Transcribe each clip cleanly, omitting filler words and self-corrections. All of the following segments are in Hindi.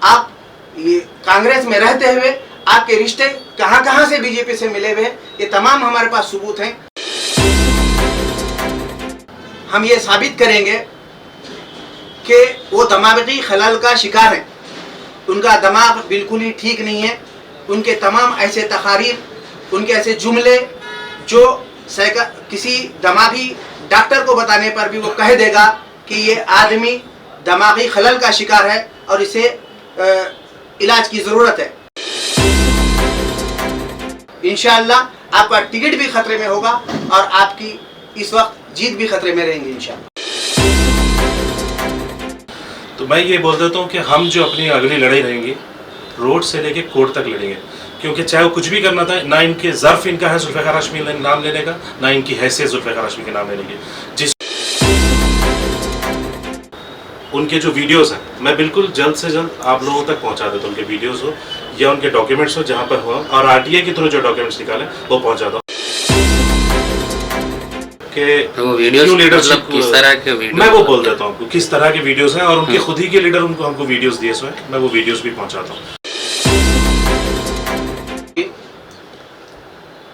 आप ये कांग्रेस में रहते हुए आपके रिश्ते कहां कहां से बीजेपी से मिले हुए हैं, ये तमाम हमारे पास सबूत हैं। हम ये साबित करेंगे कि वो दिमागी खलल का शिकार हैं, उनका दिमाग बिल्कुल ही ठीक नहीं है। उनके तमाम ऐसे तकारीर, उनके ऐसे जुमले जो किसी दिमागी डॉक्टर को बताने पर भी वो कह देगा कि ये आदमी दिमागी खलल का शिकार है और इसे इलाज की ज़रूरत है। इंशाअल्लाह आपका टिकट भी खतरे में होगा और आपकी इस वक्त जीत भी खतरे में रहेंगी इंशाअल्लाह। तो मैं ये बोल देता हूँ कि हम जो अपनी अगली लड़ाई रहेंगी रोड से लेके कोर्ट तक लड़ेंगे, क्योंकि चाहे वो कुछ भी करना था, ना इनके ज़र्फ इनका है जुल्फ़िकार हाशमी नाम लेने का, ना इनकी हैसियत जुल्फ़िकार हाशमी के नाम लेने की। जिस उनके जो वीडियोस हैं मैं बिल्कुल जल्द से जल्द आप लोगों तक पहुंचा देता हूँ, उनके वीडियोस हो या उनके डॉक्यूमेंट्स हो जहाँ पर हुआ, और आरटीआई के थ्रू जो डॉक्यूमेंट्स निकाले वो पहुंचा दो कि तो वीडियोस मतलब किस तरह के वीडियो, मैं वो बोल देता हूँ किस तरह के वीडियोस हैं, और उनके खुद ही के लीडर उनको हमको वीडियोस दिए हुए हैं, मैं वो वीडियोस भी पहुंचाता हूँ।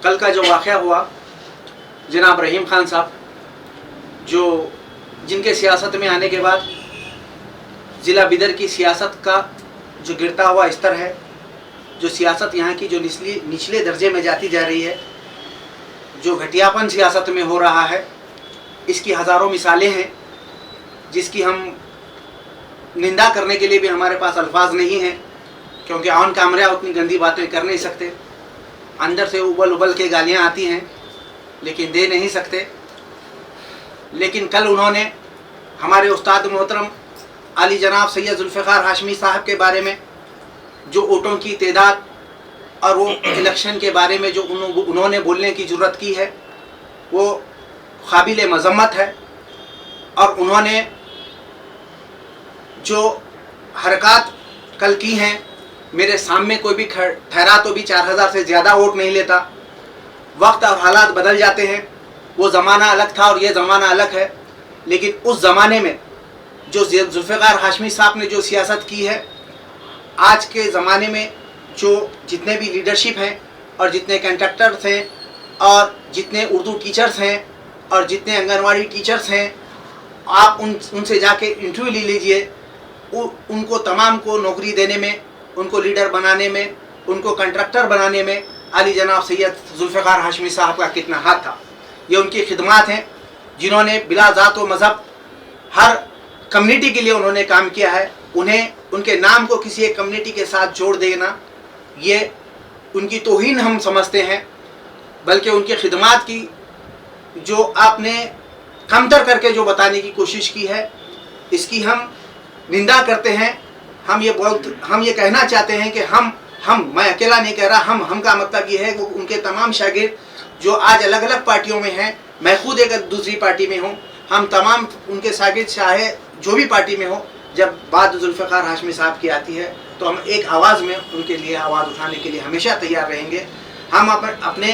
कल का जो वाक़या हुआ, जनाब रहीम खान साहब जो जिनके सियासत में आने के बाद ज़िला बिदर की सियासत का जो गिरता हुआ स्तर है, जो सियासत यहाँ की जो निचले दर्जे में जाती जा रही है, जो घटियापन सियासत में हो रहा है, इसकी हज़ारों मिसालें हैं जिसकी हम निंदा करने के लिए भी हमारे पास अल्फाज नहीं हैं, क्योंकि ऑन कैमरा उतनी गंदी बातें कर नहीं सकते। अंदर से उबल उबल के गालियाँ आती हैं लेकिन दे नहीं सकते। लेकिन कल उन्होंने हमारे उस्ताद मोहतरम आली जनाब सैयद जुल्फ़िकार हाशमी साहब के बारे में, जो वोटों की तादाद और वो इलेक्शन के बारे में जो उन्होंने बोलने की जुर्रत की है, वो काबिल मज़म्मत है। और उन्होंने जो हरकत कल की हैं, मेरे सामने कोई भी ठहरा तो भी 4000 से ज़्यादा वोट नहीं लेता। वक्त और हालात बदल जाते हैं, वो ज़माना अलग था और ये ज़माना अलग है। लेकिन उस ज़माने में जो जुल्फ़िकार हाशमी साहब ने जो सियासत की है, आज के ज़माने में जो जितने भी लीडरशिप हैं और जितने कंडक्टर्स हैं और जितने उर्दू टीचर्स हैं और जितने आंगनवाड़ी टीचर्स हैं, आप उनसे जाके इंटरव्यू ले लीजिए। उनको तमाम को नौकरी देने में, उनको लीडर बनाने में, उनको कंट्रैक्टर बनाने में आली जनाब सैयद जुल्फ़िकार हाशमी साहब का कितना हाथ था। ये उनकी खिदमात हैं जिन्होंने बिला ज़ात व मज़हब हर कम्युनिटी के लिए उन्होंने काम किया है। उन्हें उनके नाम को किसी एक कम्युनिटी के साथ जोड़ देना, ये उनकी तौहीन हम समझते हैं। बल्कि उनकी खिदमात की जो आपने कमतर करके जो बताने की कोशिश की है, इसकी हम निंदा करते हैं। हम ये कहना चाहते हैं कि मैं अकेला नहीं कह रहा, हम का मतलब ये है वो उनके तमाम शागिर्द जो आज अलग अलग पार्टियों में हैं, मैं खुद एक दूसरी पार्टी में हूँ, हम तमाम उनके शागिर्द चाहे जो भी पार्टी में हो, जब बात जुल्फ़िकार हाशमी साहब की आती है तो हम एक आवाज़ में उनके लिए आवाज़ उठाने के लिए हमेशा तैयार रहेंगे। हम अपने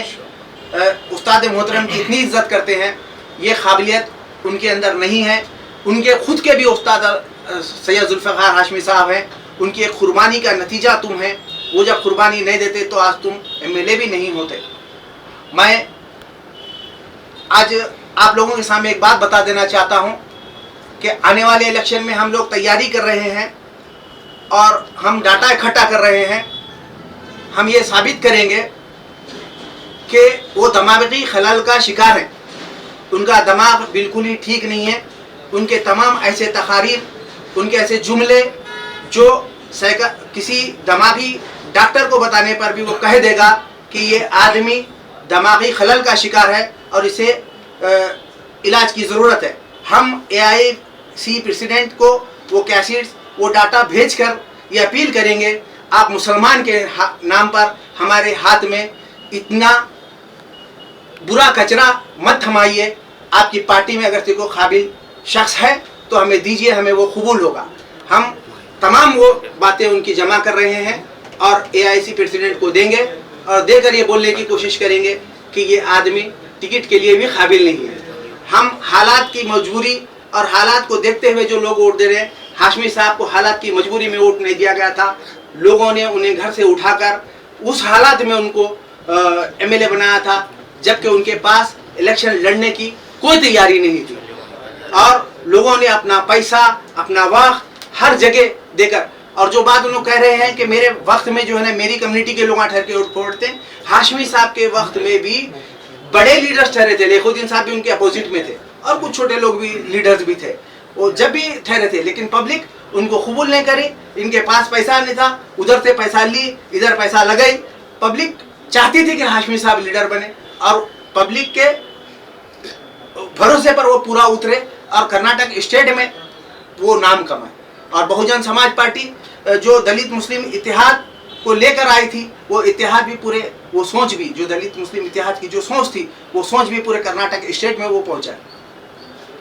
उस्ताद मोहतरम की इतनी इज्जत करते हैं, ये काबिलियत उनके अंदर नहीं है। उनके खुद के भी उस्ताद सैयद जुल्फ़िकार हाशमी साहब हैं, उनकी एक कुर्बानी का नतीजा तुम हैं। वो जब कुर्बानी नहीं देते तो आज तुम MLA भी नहीं होते। मैं आज आप लोगों के सामने एक बात बता देना चाहता हूँ कि आने वाले इलेक्शन में हम लोग तैयारी कर रहे हैं और हम डाटा इकट्ठा कर रहे हैं। हम ये साबित करेंगे कि वो दिमागी खलल का शिकार हैं, उनका दिमाग बिल्कुल ही ठीक नहीं है। उनके तमाम ऐसे तकारीर, उनके ऐसे जुमले जो किसी दिमागी डॉक्टर को बताने पर भी वो कह देगा कि ये आदमी दिमागी खलल का शिकार है और इसे इलाज की ज़रूरत है। हम AIC प्रेसिडेंट को वो कैसेट्स, वो डाटा भेजकर ये अपील करेंगे, आप मुसलमान के नाम पर हमारे हाथ में इतना बुरा कचरा मत थमाइए। आपकी पार्टी में अगर कोई काबिल शख्स है तो हमें दीजिए, हमें वो कबूल होगा। हम तमाम वो बातें उनकी जमा कर रहे हैं और AIC प्रेसिडेंट को देंगे और देकर ये बोलने की कोशिश करेंगे कि ये आदमी टिकट के लिए भी काबिल नहीं है। हम हालात की मजबूरी और हालात को देखते हुए जो लोग वोट दे रहे हैं, हाशमी साहब को हालात की मजबूरी में वोट नहीं दिया गया था। लोगों ने उन्हें घर से उठाकर उस हालात में उनको एमएलए बनाया था, जबकि उनके पास इलेक्शन लड़ने की कोई तैयारी नहीं थी। और लोगों ने अपना पैसा, अपना वक्त हर जगह देकर, और जो बात उन्होंने कह रहे हैं कि मेरे वक्त में जो है ना मेरी कम्युनिटी के लोग ठहर के वोट फोड़ते हैं, हाशमी साहब के वक्त में भी बड़े लीडर्स ठहरे थे। लेखुद्दीन साहब भी उनके अपोजिट में थे और कुछ छोटे लोग भी लीडर्स भी थे, वो जब भी ठहरे थे, लेकिन पब्लिक उनको कबूल नहीं करी। इनके पास पैसा नहीं था, उधर से पैसा ली, इधर पैसा लगाई। पब्लिक चाहती थी कि हाशमी साहब लीडर बने और पब्लिक के भरोसे पर वो पूरा उतरे और कर्नाटक स्टेट में वो नाम कमाए। और बहुजन समाज पार्टी जो दलित मुस्लिम इतिहाद को लेकर आई थी, वो इतिहाद भी पूरे, वो सोच भी, जो दलित मुस्लिम इतिहाद की जो सोच थी, वो सोच भी पूरे कर्नाटक स्टेट में वो पहुंचा।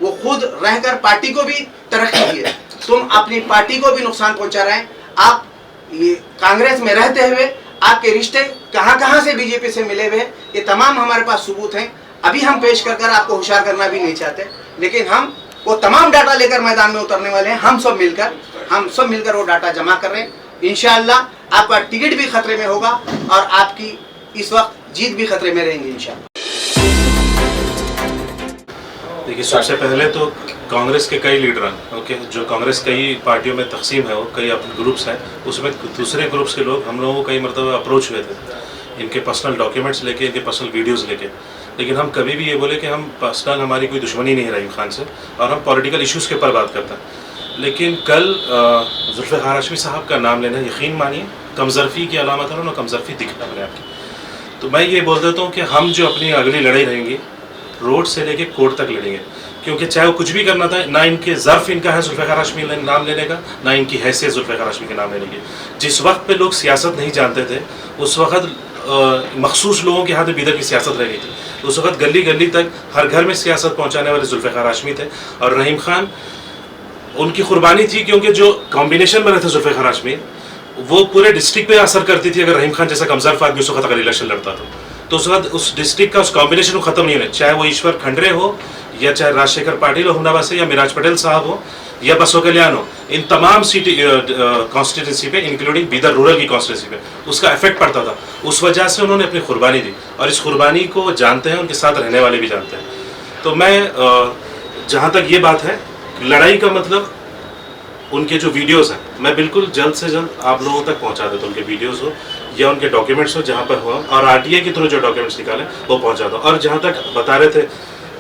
वो खुद रहकर पार्टी को भी तरक्की दिए। तुम अपनी पार्टी को भी नुकसान पहुंचा रहे हैं। आप ये कांग्रेस में रहते हुए आपके रिश्ते कहां कहां से बीजेपी से मिले हुए हैं, ये तमाम हमारे पास सबूत हैं। अभी हम पेश कर आपको होशियार करना भी नहीं चाहते, लेकिन हम वो तमाम डाटा लेकर मैदान में उतरने वाले हैं। हम सब मिलकर वो डाटा जमा कर रहे हैं। इंशाअल्लाह आपका टिकट भी खतरे में होगा और आपकी इस वक्त जीत भी खतरे में रहेंगी इंशाअल्लाह। देखिए, सबसे पहले तो कांग्रेस के कई लीडर, ओके, जो कांग्रेस कई पार्टियों में तकसीम है, वो कई अपने ग्रुप्स हैं, उसमें दूसरे ग्रुप्स के लोग हम लोगों को कई मरतबा अप्रोच हुए थे इनके पर्सनल डॉक्यूमेंट्स लेके, इनके पर्सनल वीडियोस लेके। लेकिन हम कभी भी ये बोले कि हम पर्सनल, हमारी कोई दुश्मनी नहीं है रहीम खान से और हम पॉलिटिकल इश्यूज़ के ऊपर बात करते हैं। लेकिन कल जुल्फ़िकार हाशमी साहब का नाम लेना, यकीन मानिए, कमज़रफ़ी की अलामत है, उन्होंने कमज़रफ़ी दिखना अपने आपकी। तो मैं ये बोल देता हूँ कि हम जो अपनी अगली लड़ाई रहेंगी, रोड से लेके कोर्ट तक लड़ेंगे, क्योंकि चाहे वो कुछ भी करना था, ना इनके ज़र्फ़ इनका है जुल्फ़िकार हाशमी नाम लेने का, ना इनकी हैसियत जुल्फ़िकार हाशमी के नाम लेने की। जिस वक्त पे लोग सियासत नहीं जानते थे, उस वक्त मखसूस लोगों के हाथ में बीदर की सियासत रह गई थी। उस वक्त गली गली तक, हर घर में सियासत पहुँचाने वाले जुल्फ़िकार हाशमी थे और रहीम खान उनकी कुर्बानी थी, क्योंकि जो कॉम्बिनेशन बने थे जुल्फ़िकार हाशमी, वो पूरे डिस्ट्रिक्ट पे असर करती थी। अगर रहीम खान जैसा कमज़रफ़ आदमी उस वक्त अगर इलेक्शन लड़ता तो उस वक्त उस डिस्ट्रिक्ट का उस कॉम्बिनेशन को ख़त्म नहीं होना, चाहे वो ईश्वर खंडरे हो या चाहे राजशेखर पाटिल हो हुंडावा से, या मिराज पटेल साहब हो या बसो कल्याण हो, इन तमाम सीटी कॉन्स्टिट्यूंसी पे, इंक्लूडिंग बीदर रूरल की कॉन्स्टिट्यूंसी पे उसका इफेक्ट पड़ता था। उस वजह से उन्होंने अपनी कुर्बानी दी और इस कुर्बानी को जानते हैं, उनके साथ रहने वाले भी जानते हैं। तो मैं जहाँ तक ये बात है, लड़ाई का मतलब उनके जो वीडियोस हैं, मैं बिल्कुल जल्द से जल्द आप लोगों तक पहुंचा देता हूँ। उनके वीडियोस हो या उनके डॉक्यूमेंट्स हो, जहाँ पर हो, और आरटीआई के थ्रू जो डॉक्यूमेंट्स निकाले वो पहुंचा दो। और जहाँ तक बता रहे थे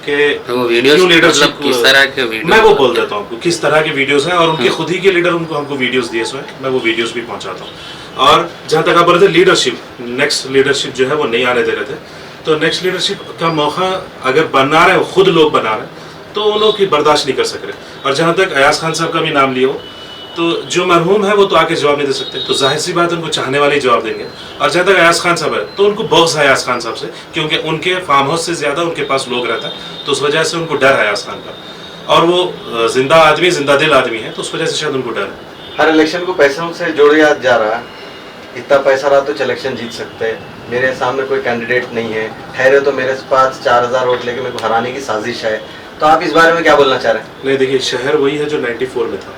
कि वो वीडियोस मतलब किस तरह के वीडियो, मैं वो बोल देता हूँ किस तरह के वीडियोस हैं, और उनके खुद ही के लीडर उनको हमको वीडियोस दिए हुए हैं, मैं वो वीडियोस भी पहुँचाता हूँ। और जहाँ तक आप बोल रहे थे लीडरशिप, नेक्स्ट लीडरशिप जो है वो नहीं आने दे रहे थे, तो नेक्स्ट लीडरशिप का मौका अगर बना रहे, खुद लोग बना रहे, तो उन लोग की बर्दाश्त नहीं कर सक रहे। और जहाँ तक अयाज खान साहब का भी नाम लिया हो, तो जो मरहूम है वो तो आके जवाब नहीं दे सकते, तो जाहिर सी बात उनको चाहने वाले ही जवाब देंगे। और जहाँ तक अयाज खान साहब है, तो उनको बग़्ज़ है अयाज खान साहब से, क्योंकि उनके फार्म हाउस से ज़्यादा उनके पास लोग रहता है, तो उस वजह से उनको डर है अयाज खान का। और वो जिंदा आदमी, जिंदा दिल आदमी है, तो उस वजह से शायद उनको डर है। हर इलेक्शन को पैसों से जोड़ा जा रहा है, इतना पैसा रहा तो इलेक्शन जीत सकते हैं। मेरे सामने कोई कैंडिडेट नहीं है, ठहरे तो मेरे पास 4000 वोट लेके मेरे को हराने की साजिश है। तो आप इस बारे में क्या बोलना चाह रहे हैं? नहीं, देखिए, शहर वही है जो 94 में था,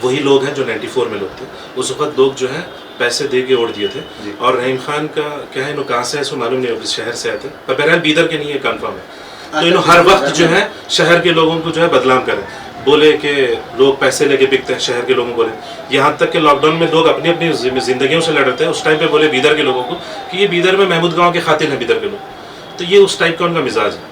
वही लोग हैं जो 94 में लोग थे। उस वक्त लोग जो है पैसे दे के वोट दिए थे। और रहीम खान का क्या है, कहाँ से है इसको मालूम नहीं, किस शहर से आए थे, पर बहरहाल बीदर के नहीं है, कन्फर्म है। तो इन्हों हर वक्त जो है शहर के लोगों को जो है बदनाम करें, बोले कि लोग पैसे लेके बिकते हैं, शहर के लोगों को बोले। यहाँ तक कि लॉकडाउन में लोग अपनी अपनी जिंदगियों से लड़ रहे थे, उस टाइम पे बोले बीदर के लोगों को कि ये बीदर में महमूद गाँव के खातिर है बीदर के लोग। तो ये उस टाइप का उनका मिजाज है,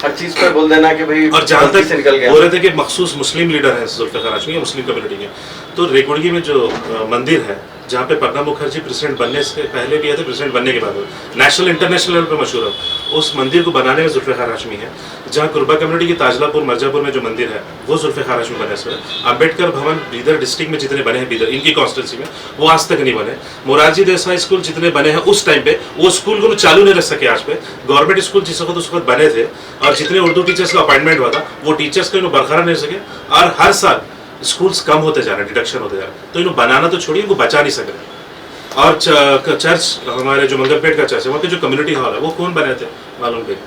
हर चीज पर बोल देना कि भाई। और जहाँ तक बोल रहे थे कि मखसूस मुस्लिम लीडर हैं जुल्फ़िकार हाशमी, मुस्लिम कम्युनिटी के, तो रेकुड़गी में जो मंदिर है, जहाँ पे प्रणब मुखर्जी प्रेसिडेंट बनने से पहले भी आए थे, प्रेसिडेंट बनने के बाद नेशनल इंटरनेशनल लेवल पे मशहूर है, उस मंदिर को बनाने में जुल्फ़िकार हाशमी है। जहाँ कुर्बा कम्युनिटी की ताजलापुर मर्जापुर में जो मंदिर है, वो जुल्फ़िकार हाशमी बने से। अम्बेडकर भवन बीदर डिस्ट्रिक्ट में जितने बने हैं, बीदर इनकी कॉन्स्टिट्यूंसी में, वो आज तक नहीं बने। मोरारजी देसाई स्कूल जितने बने हैं उस टाइम पे, वो स्कूल को चालू नहीं रख सके आज पे। गवर्नमेंट स्कूल जिस वक्त उस वक्त बने थे, और जितने उर्दू टीचर्स का अपॉइंटमेंट हुआ था, वो टीचर्स को बरकरार नहीं सके, और हर साल स्कूल्स कम होते जा रहे हैं, डिडक्शन होते जा रहे हैं। तो इन्हें बनाना तो छोड़िए, इनको बचा नहीं सक रहे। और चर्च, हमारे जो मंगलपेट का चर्च है, वहाँ पे जो कम्युनिटी हॉल है, वो कौन बने थे मालूम है?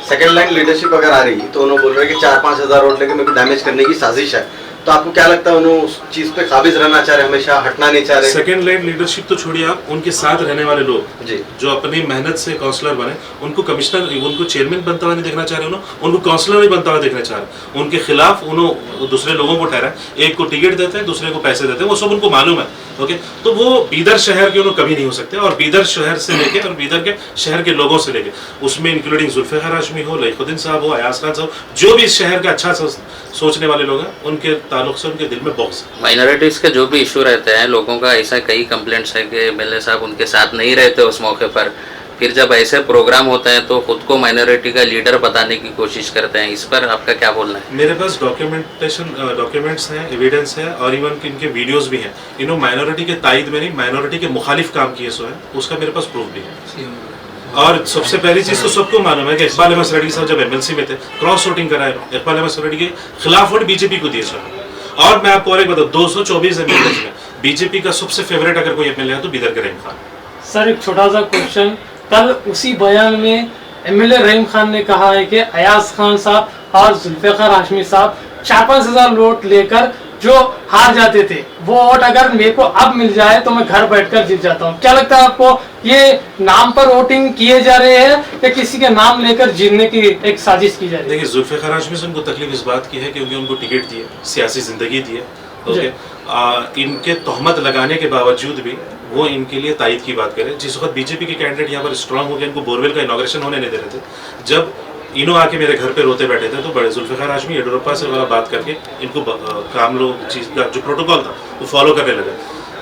सेकंड लाइन लीडरशिप अगर आ रही, तो उन्होंने बोल रहे हैं कि 4-5 हज़ार वोट लेके मेरे को डैमेज करने की साजिश है। तो आपको क्या लगता है उन्होंने उस चीज पे काबिज रहना चाह रहे, हमेशा हटना नहीं चाह रहे? सेकेंड लाइन लीडरशिप तो छोड़िए आप, उनके साथ रहने वाले लोग जी जो अपनी मेहनत से काउंसलर बने, उनको कमिश्नर, उनको चेयरमैन बनता हुआ नहीं देखना चाह रहे, उनको काउंसलर नहीं बनता हुआ देखना चाह रहे। उनके खिलाफ उन्होंने दूसरे लोगों को ठहरा, एक को टिकट देते हैं, दूसरे को पैसे देते हैं, वो सब उनको मालूम है। ओके, तो वो बीदर शहर के उन्होंने कभी नहीं हो सकते, और बीदर शहर से लेके और बीदर के शहर के लोगों से लेके, उसमें इंक्लूडिंग जुल्फिकार हाशमी हो, लईकुद्दीन साहब हो, अयाज खान साहब, जो भी इस शहर का अच्छा सोचने वाले लोग हैं, उनके ताल्लुक से उनके दिल में बॉक्स है। माइनॉरिटीज के जो भी इशू रहते हैं, लोगों का ऐसा कई कंप्लेंट्स है कि एमएलए साहब उनके साथ नहीं रहते उस मौके पर, फिर जब ऐसे प्रोग्राम होते हैं तो खुद को माइनॉरिटी का लीडर बताने की कोशिश करते हैं। इस पर आपका क्या बोलना है? मेरे पास डॉक्यूमेंट्स हैं, एविडेंस है, और इवन इनके वीडियोस भी हैं। इन्होंने माइनॉरिटी के तायद में नहीं, माइनॉरिटी के मुखालिफ काम किए सो है, उसका मेरे पास प्रूफ भी है। और सबसे पहली चीज तो सबको मालूम है कि इकबाल अहमद रेड्डी साहब जब एमएलसी में थे, क्रॉस वोटिंग कराए, इकबाल अहमद रेड्डी के खिलाफ वोट बीजेपी को दिए सर। और मैं आपको और एक बताऊं, 224 एमएलए में बीजेपी का सबसे फेवरेट अगर कोई एमएलए है तो बीदर के रहीम खान। सर एक छोटा सा क्वेश्चन, कल उसी बयान में एमएलए रहीम खान ने कहा है कि अयाज खान साहब और जुल्फिकार हाशमी साहब 4-5 हजार वोट लेकर जो हार जाते थे, वो वोट अगर मेरे को अब मिल जाए तो मैं घर बैठकर जीत जाता हूँ। क्या लगता है आपको, ये नाम पर वोटिंग किए जा रहे हैं या किसी के नाम लेकर जीतने की एक साजिश की जा रही है? देखिए, जुल्फिकार हाशमी से उनको तकलीफ इस बात की है क्योंकि उनको टिकट दिए, सियासी जिंदगी दी है। ओके, इनके तहमत लगाने के बावजूद भी वो इनके लिए तायद की बात करें। जिस वक्त बीजेपी के कैंडिडेट यहाँ पर स्ट्रांग हो गए, इनको बोरवेल का इनॉग्रेशन होने नहीं दे रहे थे, जब इन्हों आके मेरे घर पे रोते बैठे थे, तो बड़े जुल्फिकार हाशमी येडियुरप्पा से वाला बात करके इनको काम लोग चीज़ का जो प्रोटोकॉल था वो फॉलो करने लगे।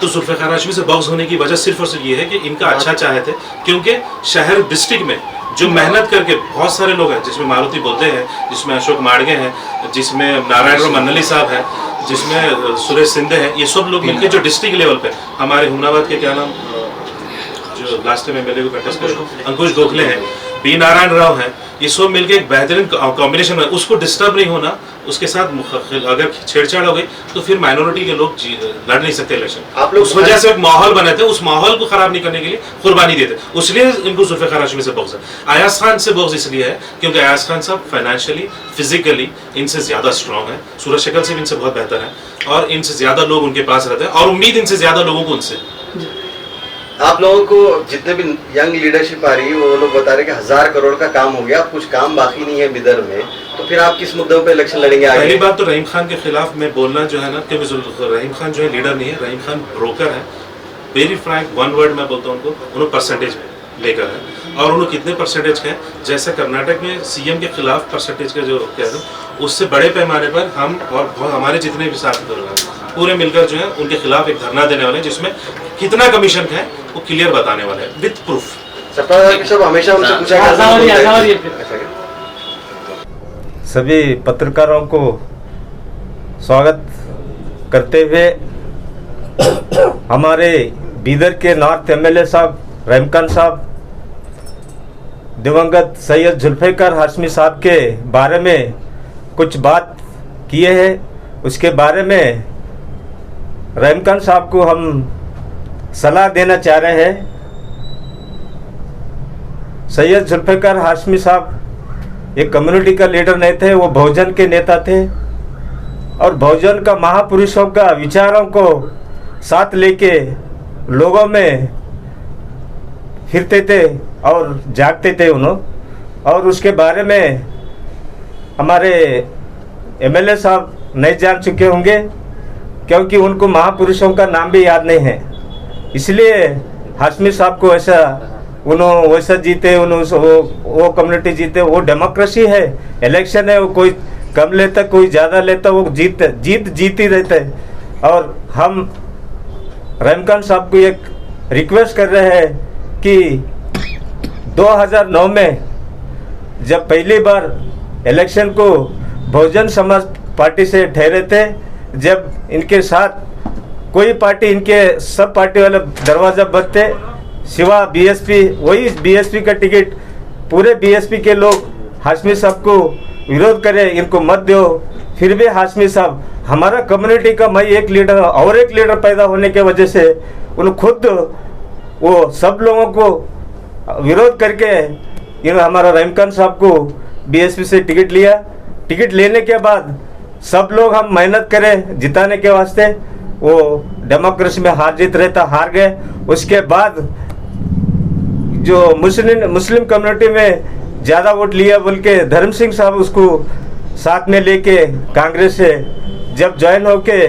तो जुल्फिकार हाशमी से बॉक्स होने की वजह सिर्फ और सिर्फ ये है कि इनका अच्छा चाहे थे, क्योंकि शहर डिस्ट्रिक्ट में जो मेहनत करके बहुत सारे लोग हैं, जिसमें मारुति बोलते हैं, जिसमें अशोक माड़गे हैं, जिसमें नारायण राव मन्नली साहब हैं, जिसमें सुरेश सिंधे हैं, ये सब लोग मिलकर जो डिस्ट्रिक्ट लेवल पे हमारे हुमनाबाद के क्या नाम जो लास्ट में एमएलए को कंटेस्ट कर अंकुश गोखले हैं, बी नारायण राव हैं, ये सब मिलकर एक बेहतरीन कॉम्बिनेशन है। उसको डिस्टर्ब नहीं होना, उसके साथ अगर छेड़छाड़ हो गई तो फिर माइनॉरिटी के लोग लड़ नहीं सकते इलेक्शन। आप लोग उस वजह से एक माहौल बनाते, उस माहौल को खराब नहीं करने के लिए कुर्बानी देते, इसलिए इनको जुल्फिकार हाशमी से बॉक्स है। अयाज खान से बॉक्स इसलिए है क्योंकि अयाज खान साहब फाइनेंशियली, फिजिकली इनसे ज्यादा स्ट्रॉन्ग है, सूरत शक्ल से भी इनसे बहुत बेहतर है, और इनसे ज्यादा लोग उनके पास रहते हैं, और उम्मीद इनसे ज्यादा लोगों को उनसे। आप लोगों को जितने भी यंग लीडरशिप आ रही है वो लोग बता रहे हैं कि 1000 करोड़ का काम हो गया, अब कुछ काम बाकी नहीं है बिदर में, तो फिर आप किस मुद्दों पे इलेक्शन लड़ेंगे आगे? पहली बात तो रहीम खान के खिलाफ मैं बोलना जो है ना, क्योंकि रहीम खान जो है लीडर नहीं है, रहीम खान ब्रोकर है। वेरी फ्रैंक वन वर्ड मैं बोलता हूँ उनको, उन्होंने परसेंटेज लेकर है, और उन्होंने कितने परसेंटेज के हैं, जैसे कर्नाटक में सीएम के खिलाफ परसेंटेज का जो कह रहे हैं, उससे बड़े पैमाने पर हम और हमारे जितने भी साथी लोग पूरे मिलकर जो है उनके खिलाफ एक धरना देने वाले हैं, जिसमें कितना कमीशन है वो क्लियर बताने वाले हैं विद प्रूफ। सब हमेशा उनसे पूछा सभी पत्रकारों को स्वागत करते हुए, हमारे बीदर के नॉर्थ एमएलए साहब रहीम खान साहब दिवंगत सैयद जुल्फिकार हाशमी साहब के बारे में कुछ बात किए हैं। उसके बारे में रहीम खान साहब को हम सलाह देना चाह रहे हैं। सैयद जुल्फिकार हाशमी साहब एक कम्युनिटी का लीडर नहीं थे, वो बहुजन के नेता थे, और बहुजन का महापुरुषों का विचारों को साथ लेके लोगों में फिरते थे और जागते थे उन्होंने। और उसके बारे में हमारे एमएलए साहब नहीं जान चुके होंगे, क्योंकि उनको महापुरुषों का नाम भी याद नहीं है, इसलिए हाशमी साहब को ऐसा उन्होंने वैसा जीते, वो कम्युनिटी जीते। वो डेमोक्रेसी है, इलेक्शन है, वो कोई कम लेता कोई ज़्यादा लेता, वो जीत ही रहते। और हम रहीम खान साहब को एक रिक्वेस्ट कर रहे हैं कि 2009 में जब पहली बार इलेक्शन को बहुजन समाज पार्टी से ठहरे थे, जब इनके साथ कोई पार्टी, इनके सब पार्टी वाले दरवाज़ा बंद थे सिवा बीएसपी, वही बीएसपी का टिकट पूरे बीएसपी के लोग हाशमी साहब को विरोध करे, इनको मत दो। फिर भी हाशमी साहब हमारा कम्युनिटी का मैं एक लीडर और एक लीडर पैदा होने के वजह से उन्होंने खुद वो सब लोगों को विरोध करके हमारा रहीम खान साहब को बीएसपी से टिकट लिया। टिकट लेने के बाद सब लोग हम मेहनत करें जिताने के वास्ते। वो डेमोक्रेसी में हार जीत रहता, हार गए। उसके बाद जो मुस्लिम कम्युनिटी में ज़्यादा वोट लिया बोल के धर्म सिंह साहब उसको साथ में लेके कांग्रेस से जब ज्वाइन होके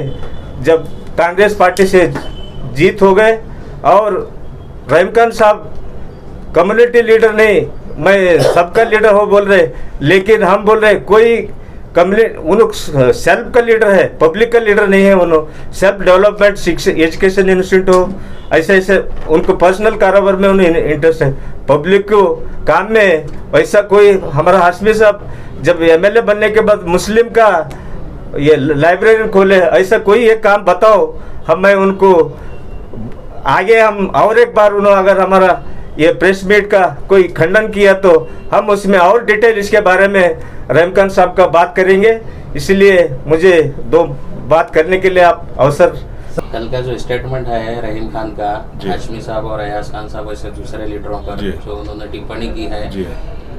जब कांग्रेस पार्टी से जीत हो गए। और रहीम खान साहब कम्युनिटी लीडर नहीं, मैं सबका लीडर हो बोल रहे, लेकिन हम बोल रहे कोई कम्युनिटी उन सेल्फ का लीडर है, पब्लिक का लीडर नहीं है। उन्होंने सेल्फ डेवलपमेंट एजुकेशन इंस्टीट्यूट हो, ऐसे ऐसे उनको पर्सनल कारोबार में उन्हें इंटरेस्ट है। पब्लिक को काम में वैसा कोई हमारा हाशमी साहब जब एमएलए बनने के बाद मुस्लिम का ये लाइब्रेरी खोले, ऐसा कोई एक काम बताओ हम मैं उनको आगे हम और एक बार उन्होंने अगर हमारा ये प्रेस मीट का कोई खंडन किया तो हम उसमें और डिटेल इसके बारे में रहीम खान साहब का बात करेंगे। इसलिए मुझे दो बात करने के लिए आप अवसर। कल का जो स्टेटमेंट है रहीम खान का, हाशमी साहब और अयाज खान साहब ऐसे दूसरे लीडरों पर जो उन्होंने टिप्पणी की है,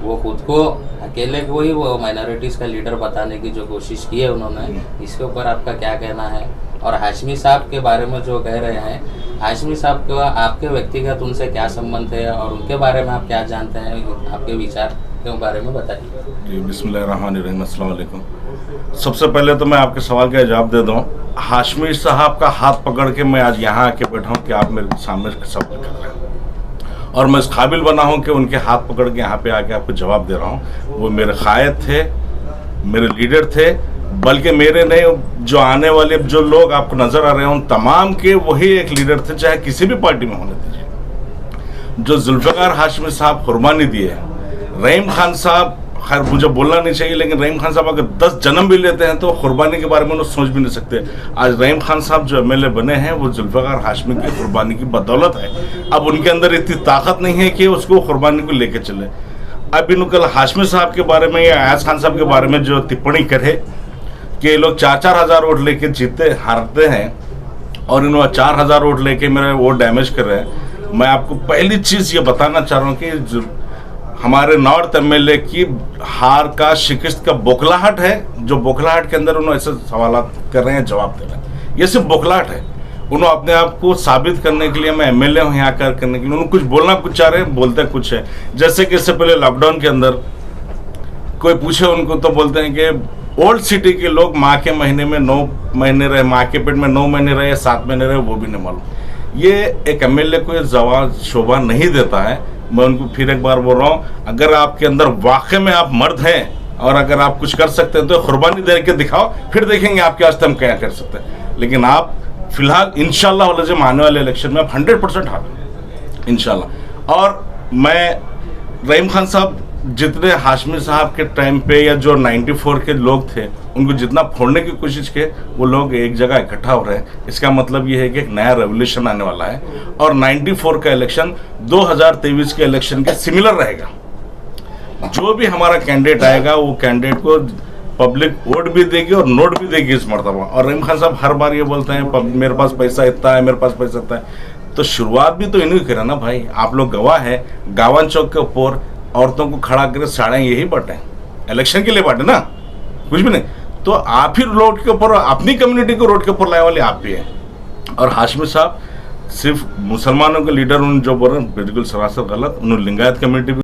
वो खुद को अकेले को ही वो माइनॉरिटीज़ का लीडर बताने की जो कोशिश की है उन्होंने, इसके ऊपर आपका क्या कहना है? और हाशमी साहब के बारे में जो कह रहे हैं, हाशमी साहब का आपके व्यक्तिगत उनसे क्या संबंध है और उनके बारे में आप क्या जानते हैं, आपके विचार के बारे में बताइए। जी बिस्मिल्लाहिर्रहमानिर्रहीम, अस्सलाम वालेकुम। सबसे पहले तो मैं आपके सवाल का जवाब दे दूं। हाशमी साहब का हाथ पकड़ के मैं आज यहाँ आके बैठा हूँ कि आप मेरे सामने सवाल कर रहे हैं और मैं इस काबिल बना हूँ कि उनके हाथ पकड़ के यहाँ पे आके आपको जवाब दे रहा हूँ। वो मेरे कायद थे, मेरे लीडर थे, बल्कि मेरे नहीं जो आने वाले जो लोग आपको नजर आ रहे हैं उन तमाम के वही एक लीडर थे, चाहे किसी भी पार्टी में होने दीजिए। जो जुल्फ़िकार हाशमी साहब कुर्बानी दिए, रहीम खान साहब, खैर मुझे बोलना नहीं चाहिए, लेकिन रहीम खान साहब अगर 10 जन्म भी लेते हैं तो कुर्बानी के बारे में उन्हें सोच भी नहीं सकते। आज रहीम खान साहब जो एमएलए बने हैं वो जुल्फ़िकार हाशमी की कुर्बानी की बदौलत है। अब उनके अंदर इतनी ताकत नहीं है कि उसको कुर्बानी को लेके चले। अब इन कल हाशमी साहब के बारे में या अयाज खान साहब के बारे में जो टिप्पणी करे कि ये लोग 4-4 हज़ार वोट लेके जीतते हारते हैं और इन्होंने 4 हज़ार वोट लेके मेरे वोट डैमेज कर रहे हैं। मैं आपको पहली चीज़ ये बताना चाह रहा हूँ कि हमारे नॉर्थ एमएलए की हार का शिकस्त का बौखलाहट है, जो बौखलाहट के अंदर उन्होंने ऐसे सवाल कर रहे हैं, जवाब दे रहे हैं। ये सिर्फ बौखलाहट है। उन्होंने अपने आप को साबित करने के लिए मैं एमएलए हूँ यहाँ करने के लिए उन्होंने कुछ बोलना कुछ चाह रहे हैं, बोलते कुछ है। जैसे कि इससे पहले लॉकडाउन के अंदर कोई पूछे उनको तो बोलते हैं कि ओल्ड सिटी के लोग माँ के महीने में 9 महीने रहे, माँ के पेट में 9 महीने रहे, 7 महीने रहे, वो भी नहीं मालूम। ये एक एमएलए को ये जवाब शोभा नहीं देता है। मैं उनको फिर एक बार बोल रहा हूँ, अगर आपके अंदर वाकई में आप मर्द हैं और अगर आप कुछ कर सकते हैं तो कुर्बानी दे के दिखाओ, फिर देखेंगे आपके वास्ते हम क्या कर सकते हैं। लेकिन आप फिलहाल इंशाल्लाह वाले जो आने वाले इलेक्शन में आप 100% हारेंगे इंशाल्लाह। और मैं रहीम खान साहब जितने हाशमी साहब के टाइम पे या जो 94 के लोग थे उनको जितना फोड़ने की कोशिश किए, वो लोग एक जगह इकट्ठा हो रहे हैं। इसका मतलब ये है कि एक नया रेवोल्यूशन आने वाला है और 94 का इलेक्शन 2023 के इलेक्शन के सिमिलर रहेगा। जो भी हमारा कैंडिडेट आएगा वो कैंडिडेट को पब्लिक वोट भी देगी और नोट भी देगी इस मरतबा। और रहीम खान साहब हर बार ये बोलते हैं मेरे पास पैसा इतना है, मेरे पास पैसा इतना है। तो शुरुआत भी तो इन्हीं करा ना भाई। आप लोग गवाह है, गावन चौक के ऊपर औरतों को खड़ा करके साड़ियाँ यही बांटे, इलेक्शन के लिए बांटे ना, कुछ भी नहीं। तो आप ही रोड के ऊपर अपनी कम्युनिटी को रोड के ऊपर लाए वाले आप भी हैं। और हाशमी साहब सिर्फ मुसलमानों के लीडर उन जो बोल रहे हैं बिल्कुल सरासर गलत। उन्होंने लिंगायत कम्युनिटी